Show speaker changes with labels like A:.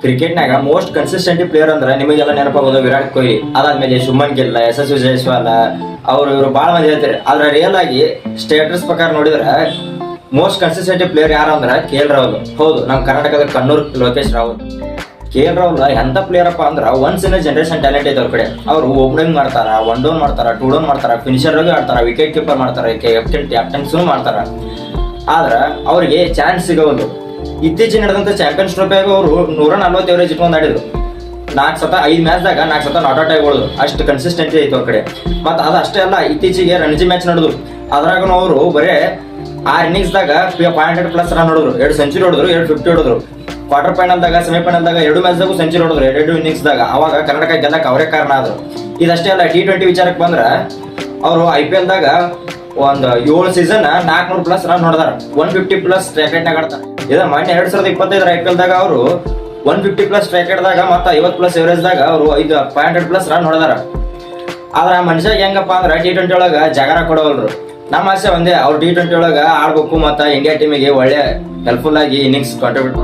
A: ಕ್ರಿಕೆಟ್ನಾಗ most consistent player ಅಂದ್ರೆ ನಿಮಗೆಲ್ಲ ನೆನಪಾಗೋದು ವಿರಾಟ್ ಕೊಹ್ಲಿ, ಅದಾದ್ಮೇಲೆ ಶುಭ್ಮನ್ ಗಿಲ್, ಯಶಸ್ವಿ ಜೈಸ್ವಾಲ್, ಇವರು ಬಹಳ ಮಂದಿ ಹೇಳ್ತಾರೆ. ಆದ್ರೆ ರಿಯಲ್ ಆಗಿ ಸ್ಟೇಟಸ್ ಪ್ರಕಾರ ನೋಡಿದ್ರೆ ಮೋಸ್ಟ್ ಕನ್ಸಿಸ್ಟೆಂಟ್ ಪ್ಲೇಯರ್ ಯಾರು ಅಂದ್ರೆ KL ರಾಹುಲ್. ಹೌದು, ನಮ್ಮ ಕರ್ನಾಟಕದ ಕಣ್ಣೂರ್ ಲೋಕೇಶ್ ರಾಹುಲ್. KL ರಾಹುಲ್ ಎಂತ ಪ್ಲೇಯರ್ ಅಪ್ಪ ಅಂದ್ರ ಒನ್ಸ್ ಇನ್ ಜನರೇಷನ್ ಟ್ಯಾಲೆಂಟ್ ಐತೆ ಅವ್ರ ಕಡೆ. ಅವ್ರು ಓಪನಿಂಗ್ ಮಾಡ್ತಾರ, 1 ಡೌನ್ ಮಾಡ್ತಾರ, 2 ಡೌನ್ ಮಾಡ್ತಾರ, ಫಿನಿಶರ್ ಆಗಿ ಆಡ್ತಾರ, ವಿಕೆಟ್ ಕೀಪರ್ ಮಾಡ್ತಾರ, ಕ್ಯಾಪ್ಟನ್ಸೂ ಮಾಡ್ತಾರ. ಆದ್ರ ಅವ್ರಿಗೆ ಚಾನ್ಸ್ ಸಿಗೋದು. ಇತ್ತೀಚಿನ ನಡೆದಂತ ಚಾಂಪಿಯನ್ಸ್ ಟ್ರೋಫಿಯಾಗ ಅವರು 140 ಎವರೇಜ್ ಇಟ್ಕೊಂಡು ಆಡಿದ್ರು. 5 ಮ್ಯಾಚ್ದಾಗ 4 ಸತ ನಾಟ್ ಔಟ್ ಆಗಿರೋದು. ಅಷ್ಟು ಕನ್ಸಿಸ್ಟೆನ್ಸಿ ಐತೆ ಅವ್ರ ಕಡೆ. ಮತ್ತೆ ಅದು ಅಷ್ಟೇ ಅಲ್ಲ, ಇತ್ತೀಚೆಗೆ ರಣಜಿ ಮ್ಯಾಚ್ ನಡೆದು ಅದ್ರಾಗ ಅವರು ಬರೇ 6 ಇನ್ನಿಂಗ್ಸ್ದಾಗ 500+ ರನ್ ಹೊಡೆದ್ರು, 2 ಸೆಂಚುರಿ ಹೊಡೆದ್ರು, 2 50 ಹೊಡೆದ್ರು. ಕ್ವಾರ್ಟರ್ ಫೈನಲ್ದಾಗ, ಸೆಮಿಫೈನಲ್ದಾಗ 2 ಮ್ಯಾಚ್ದಾಗೂ ಸೆಂಚುರಿ ಹೊಡೆದ್ರು, 2 ಇನ್ನಿಂಗ್ಸ್ದಾಗ. ಅವಾಗ ಕರ್ನಾಟಕ ಗೆಲ್ಲಕ್ಕೆ ಅವರೇ ಕಾರಣ ಆದ್ರು. ಇದಷ್ಟೇ ಅಲ್ಲ, T20 ವಿಚಾರಕ್ಕೆ ಬಂದ್ರ ಅವರು IPL ದಾಗ ಒಂದು 7 ಸೀಸನ್ 400+ ರನ್ ಹೊಡೆದಾರ, 150+ ಸ್ಟ್ರೈಕ್ ರೇಟ್ನಾಗ ಆಡ್ತಾರೆ. ಇದ ಮೊನ್ನೆ 2025 IPL ದಾಗ ಅವರು 150+ ಸ್ಟ್ರೈಕ್ ರೇಟ್ದಾಗ ಮತ್ತು 50+ ಎವರೇಜ್ ದಾಗ ಅವರು 500+ ರನ್ ಹೊಡೆದಾರ. ಆದ್ರ ಮನುಷ್ಯ ಹೆಂಗಪ್ಪ ಅಂದ್ರ T20 ಒಳಗ ಜಾಗರ ಕೊಡೋಲ್ರು. ನಮ್ಮ ಆಸೆ ಒಂದೇ, ಅವ್ರು T20 ಒಳಗ ಆಡ್ಬೇಕು ಮತ್ತು ಇಂಡಿಯಾ ಟೀಮಿಗೆ ಒಳ್ಳೆ ಹೆಲ್ಪ್ಫುಲ್ ಆಗಿ ಇನ್ನಿಂಗ್ಸ್ ಕಾಂಟ್ರಿಬ್ಯೂಟ್